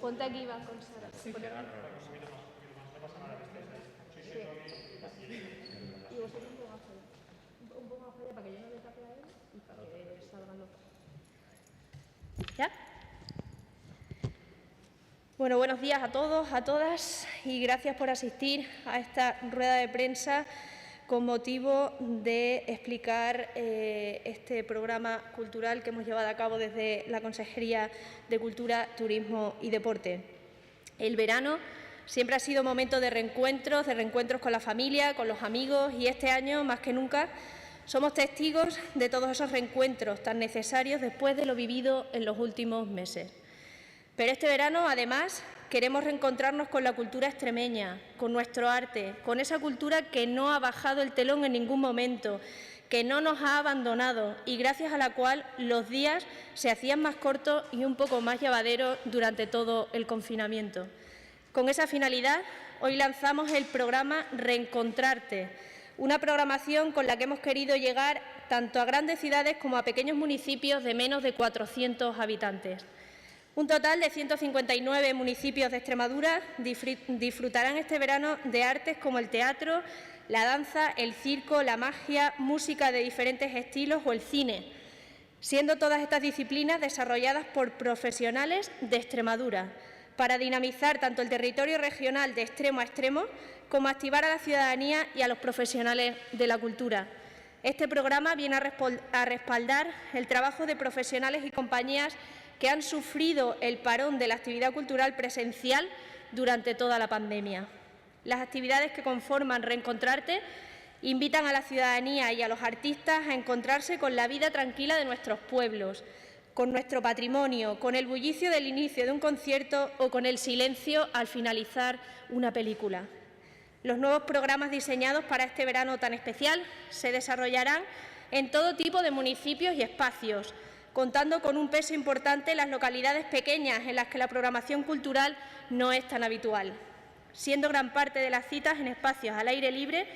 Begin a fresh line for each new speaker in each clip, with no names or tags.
Ponte aquí, va con Sara. Sí. Y vosotros un poco más allá para que yo no le tape a él y para que salgan los... ¿Ya? Bueno, buenos días a todos, a todas y gracias por asistir a esta rueda de prensa con motivo de explicar este programa cultural que hemos llevado a cabo desde la Consejería de Cultura, Turismo y Deporte. El verano siempre ha sido momento de reencuentros con la familia, con los amigos y este año, más que nunca, somos testigos de todos esos reencuentros tan necesarios después de lo vivido en los últimos meses. Pero este verano, además, queremos reencontrarnos con la cultura extremeña, con nuestro arte, con esa cultura que no ha bajado el telón en ningún momento, que no nos ha abandonado y gracias a la cual los días se hacían más cortos y un poco más llevaderos durante todo el confinamiento. Con esa finalidad, hoy lanzamos el programa Reencontrarte, una programación con la que hemos querido llegar tanto a grandes ciudades como a pequeños municipios de menos de 400 habitantes. Un total de 159 municipios de Extremadura disfrutarán este verano de artes como el teatro, la danza, el circo, la magia, música de diferentes estilos o el cine, siendo todas estas disciplinas desarrolladas por profesionales de Extremadura, para dinamizar tanto el territorio regional de extremo a extremo como activar a la ciudadanía y a los profesionales de la cultura. Este programa viene a respaldar el trabajo de profesionales y compañías que han sufrido el parón de la actividad cultural presencial durante toda la pandemia. Las actividades que conforman Reencontrarte invitan a la ciudadanía y a los artistas a encontrarse con la vida tranquila de nuestros pueblos, con nuestro patrimonio, con el bullicio del inicio de un concierto o con el silencio al finalizar una película. Los nuevos programas diseñados para este verano tan especial se desarrollarán en todo tipo de municipios y espacios, contando con un peso importante en las localidades pequeñas en las que la programación cultural no es tan habitual, siendo gran parte de las citas en espacios al aire libre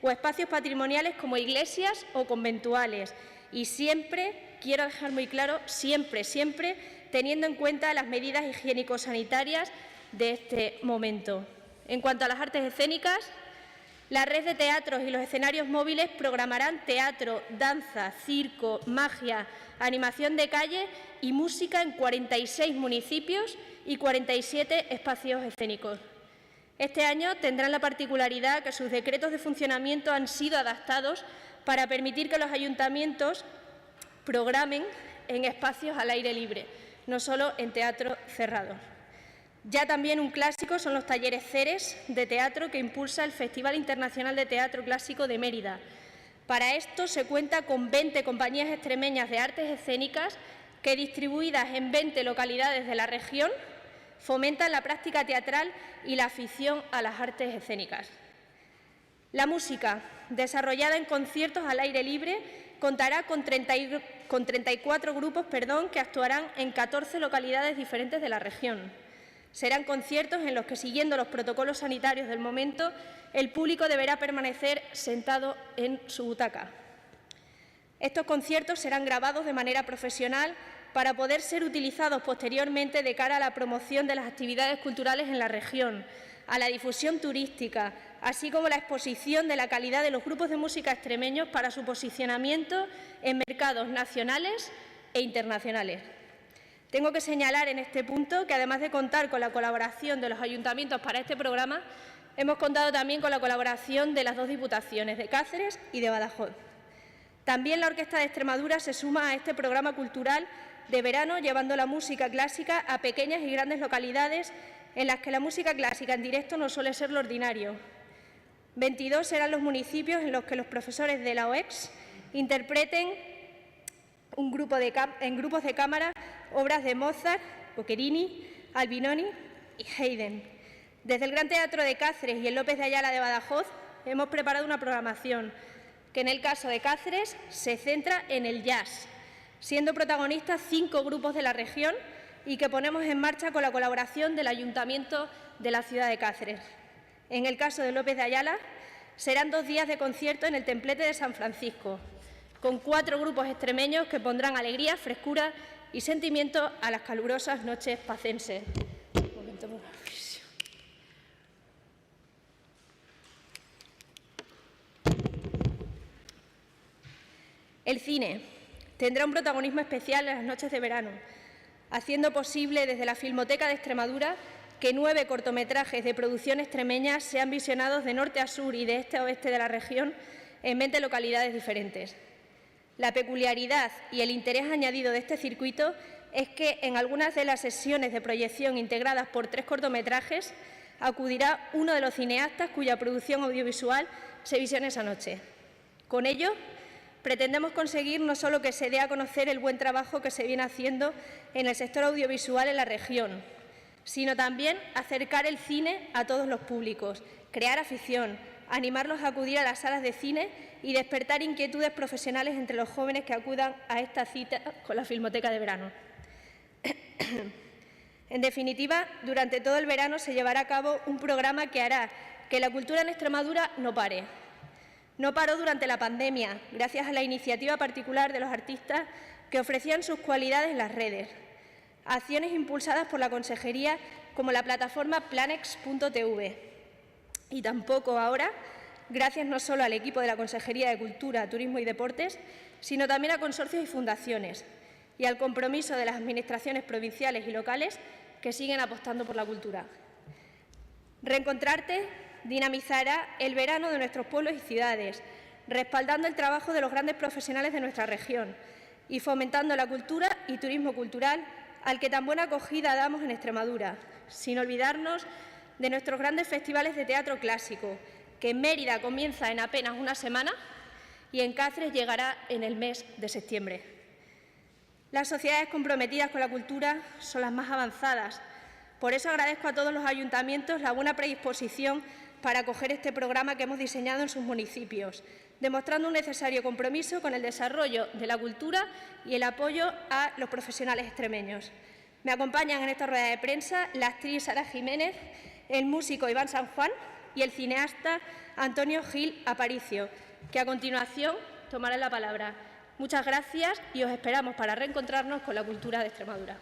o espacios patrimoniales como iglesias o conventuales y siempre, quiero dejar muy claro, siempre teniendo en cuenta las medidas higiénico-sanitarias de este momento. En cuanto a las artes escénicas, la red de teatros y los escenarios móviles programarán teatro, danza, circo, magia, animación de calle y música en 46 municipios y 47 espacios escénicos. Este año tendrán la particularidad que sus decretos de funcionamiento han sido adaptados para permitir que los ayuntamientos programen en espacios al aire libre, no solo en teatros cerrados. Ya también un clásico son los talleres CERES de teatro que impulsa el Festival Internacional de Teatro Clásico de Mérida. Para esto se cuenta con 20 compañías extremeñas de artes escénicas que, distribuidas en 20 localidades de la región, fomentan la práctica teatral y la afición a las artes escénicas. La música, desarrollada en conciertos al aire libre, contará con 34 grupos que actuarán en 14 localidades diferentes de la región. Serán conciertos en los que, siguiendo los protocolos sanitarios del momento, el público deberá permanecer sentado en su butaca. Estos conciertos serán grabados de manera profesional para poder ser utilizados posteriormente de cara a la promoción de las actividades culturales en la región, a la difusión turística, así como la exposición de la calidad de los grupos de música extremeños para su posicionamiento en mercados nacionales e internacionales. Tengo que señalar en este punto que, además de contar con la colaboración de los ayuntamientos para este programa, hemos contado también con la colaboración de las dos diputaciones, de Cáceres y de Badajoz. También la Orquesta de Extremadura se suma a este programa cultural de verano, llevando la música clásica a pequeñas y grandes localidades en las que la música clásica en directo no suele ser lo ordinario. 22 serán los municipios en los que los profesores de la OEX interpreten en grupos de cámara obras de Mozart, Boccherini, Albinoni y Haydn. Desde el Gran Teatro de Cáceres y el López de Ayala de Badajoz hemos preparado una programación que, en el caso de Cáceres, se centra en el jazz, siendo protagonistas 5 grupos de la región y que ponemos en marcha con la colaboración del Ayuntamiento de la ciudad de Cáceres. En el caso de López de Ayala, serán 2 días de concierto en el Templete de San Francisco, con 4 grupos extremeños que pondrán alegría, frescura y sentimiento a las calurosas noches pacenses. El cine tendrá un protagonismo especial en las noches de verano, haciendo posible desde la Filmoteca de Extremadura que 9 cortometrajes de producción extremeña sean visionados de norte a sur y de este a oeste de la región en 20 localidades diferentes. La peculiaridad y el interés añadido de este circuito es que en algunas de las sesiones de proyección integradas por 3 cortometrajes acudirá uno de los cineastas cuya producción audiovisual se visione esa noche. Con ello, pretendemos conseguir no solo que se dé a conocer el buen trabajo que se viene haciendo en el sector audiovisual en la región, sino también acercar el cine a todos los públicos, crear afición, animarlos a acudir a las salas de cine y despertar inquietudes profesionales entre los jóvenes que acudan a esta cita con la Filmoteca de verano. En definitiva, durante todo el verano se llevará a cabo un programa que hará que la cultura en Extremadura no pare. No paró durante la pandemia, gracias a la iniciativa particular de los artistas que ofrecían sus cualidades en las redes. Acciones impulsadas por la Consejería como la plataforma planex.tv. Y tampoco ahora, gracias no solo al equipo de la Consejería de Cultura, Turismo y Deportes, sino también a consorcios y fundaciones y al compromiso de las administraciones provinciales y locales que siguen apostando por la cultura. Reencontrarte dinamizará el verano de nuestros pueblos y ciudades, respaldando el trabajo de los grandes profesionales de nuestra región y fomentando la cultura y turismo cultural al que tan buena acogida damos en Extremadura, sin olvidarnos de nuestros grandes festivales de teatro clásico, que en Mérida comienza en apenas una semana y en Cáceres llegará en el mes de septiembre. Las sociedades comprometidas con la cultura son las más avanzadas. Por eso agradezco a todos los ayuntamientos la buena predisposición para acoger este programa que hemos diseñado en sus municipios, demostrando un necesario compromiso con el desarrollo de la cultura y el apoyo a los profesionales extremeños. Me acompañan en esta rueda de prensa la actriz Sara Jiménez, el músico Iván San Juan y el cineasta Antonio Gil Aparicio, que a continuación tomarán la palabra. Muchas gracias y os esperamos para reencontrarnos con la cultura de Extremadura.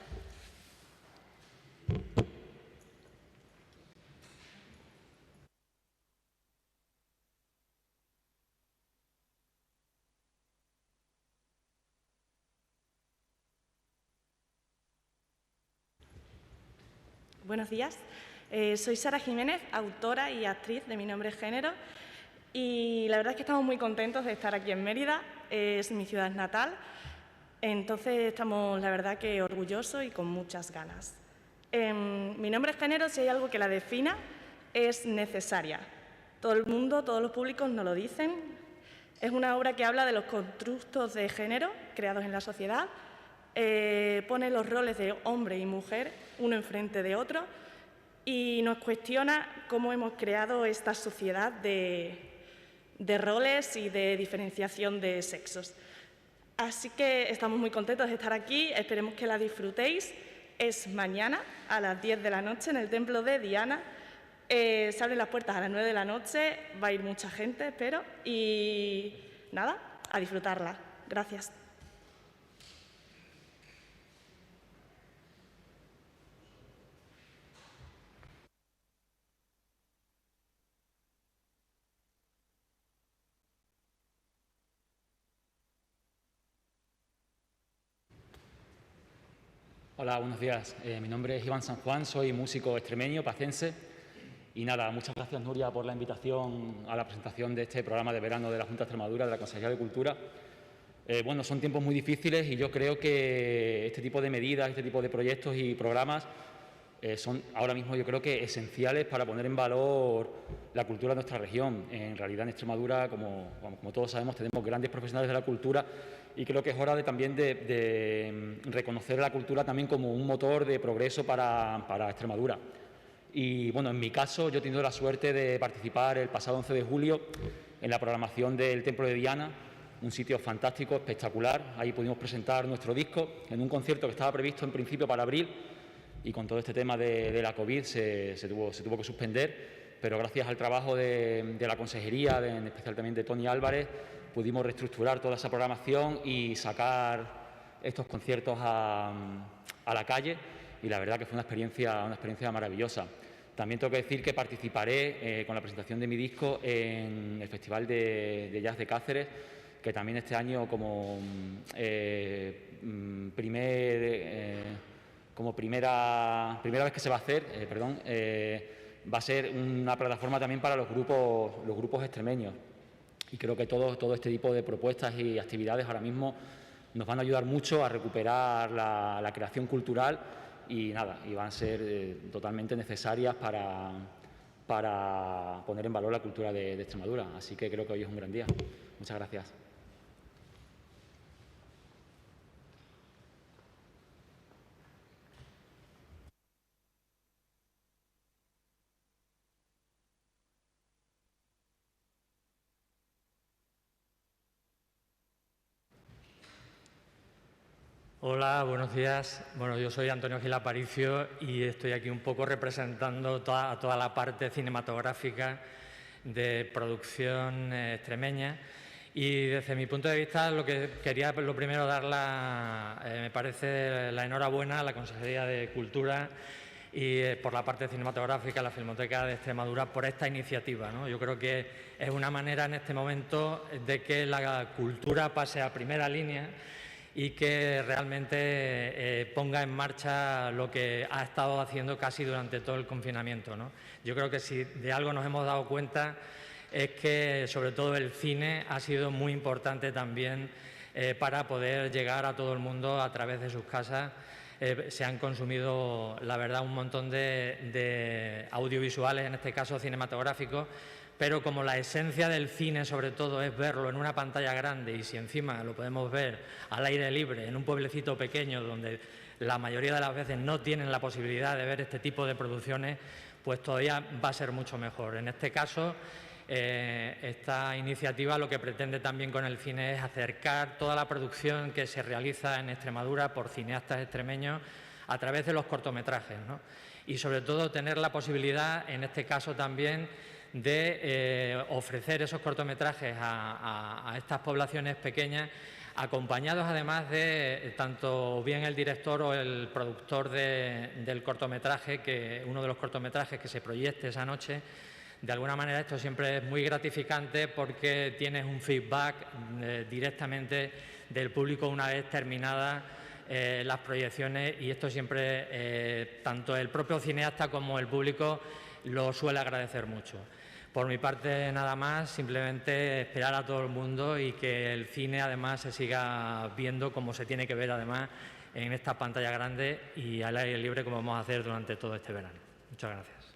Buenos días, soy Sara Jiménez, autora y actriz de Mi nombre es Género, y la verdad es que estamos muy contentos de estar aquí en Mérida, es mi ciudad natal, entonces estamos la verdad que orgullosos y con muchas ganas. Mi nombre es Género, si hay algo que la defina, es necesaria. Todo el mundo, todos los públicos nos lo dicen. Es una obra que habla de los constructos de género creados en la sociedad, pone los roles de hombre y mujer uno enfrente de otro y nos cuestiona cómo hemos creado esta sociedad de roles y de diferenciación de sexos. Así que estamos muy contentos de estar aquí, esperemos que la disfrutéis. Es mañana a las 10 de la noche en el Templo de Diana. Se abren las puertas a las 9 de la noche, va a ir mucha gente, espero, y nada, a disfrutarla. Gracias.
Hola, buenos días. Mi nombre es Iván San Juan, soy músico extremeño, pacense. Y nada, muchas gracias, Nuria, por la invitación a la presentación de este programa de verano de la Junta de Extremadura, de la Consejería de Cultura. Bueno, son tiempos muy difíciles y yo creo que este tipo de medidas, este tipo de proyectos y programas son ahora mismo, yo creo que esenciales para poner en valor la cultura de nuestra región. En realidad, en Extremadura, como todos sabemos, tenemos grandes profesionales de la cultura y creo que es hora también de reconocer la cultura también como un motor de progreso para Extremadura. Y bueno, en mi caso, yo he tenido la suerte de participar el pasado 11 de julio en la programación del Templo de Diana, un sitio fantástico, espectacular. Ahí pudimos presentar nuestro disco en un concierto que estaba previsto en principio para abril y con todo este tema de la COVID se tuvo que suspender, pero gracias al trabajo de la Consejería, en especial también de Tony Álvarez, pudimos reestructurar toda esa programación y sacar estos conciertos a la calle, y la verdad que fue una experiencia maravillosa. También tengo que decir que participaré con la presentación de mi disco en el Festival de Jazz de Cáceres, que también este año como primera vez que se va a hacer, va a ser una plataforma también para los grupos extremeños. Y creo que todo este tipo de propuestas y actividades ahora mismo nos van a ayudar mucho a recuperar la creación cultural y van a ser totalmente necesarias para poner en valor la cultura de Extremadura. Así que creo que hoy es un gran día. Muchas gracias.
Hola, buenos días. Bueno, yo soy Antonio Gil Aparicio y estoy aquí un poco representando toda la parte cinematográfica de producción extremeña. Y desde mi punto de vista, lo que quería lo primero dar me parece la enhorabuena a la Consejería de Cultura y por la parte cinematográfica, la Filmoteca de Extremadura, por esta iniciativa, ¿no? Yo creo que es una manera en este momento de que la cultura pase a primera línea y que realmente ponga en marcha lo que ha estado haciendo casi durante todo el confinamiento, ¿no? Yo creo que si de algo nos hemos dado cuenta es que sobre todo el cine ha sido muy importante también para poder llegar a todo el mundo a través de sus casas. Se han consumido, la verdad, un montón de audiovisuales, en este caso cinematográficos, pero como la esencia del cine sobre todo es verlo en una pantalla grande y si encima lo podemos ver al aire libre en un pueblecito pequeño donde la mayoría de las veces no tienen la posibilidad de ver este tipo de producciones, pues todavía va a ser mucho mejor. En este caso, esta iniciativa lo que pretende también con el cine es acercar toda la producción que se realiza en Extremadura por cineastas extremeños a través de los cortometrajes, ¿no? Y sobre todo tener la posibilidad, en este caso también, de ofrecer esos cortometrajes a estas poblaciones pequeñas, acompañados además de tanto bien el director o el productor del cortometraje, uno de los cortometrajes que se proyecte esa noche. De alguna manera esto siempre es muy gratificante porque tienes un feedback directamente del público una vez terminadas las proyecciones y esto siempre, tanto el propio cineasta como el público lo suele agradecer mucho. Por mi parte nada más, simplemente esperar a todo el mundo y que el cine además se siga viendo como se tiene que ver además en esta pantalla grande y al aire libre como vamos a hacer durante todo este verano. Muchas gracias.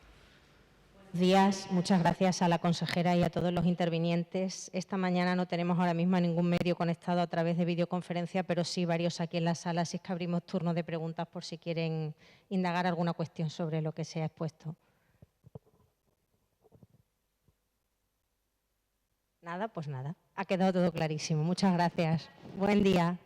Buenos días, muchas gracias a la consejera y a todos los intervinientes. Esta mañana no tenemos ahora mismo ningún medio conectado a través de videoconferencia, pero sí varios aquí en la sala, así es que abrimos turno de preguntas por si quieren indagar alguna cuestión sobre lo que se ha expuesto. Nada, pues nada. Ha quedado todo clarísimo. Muchas gracias. Buen día.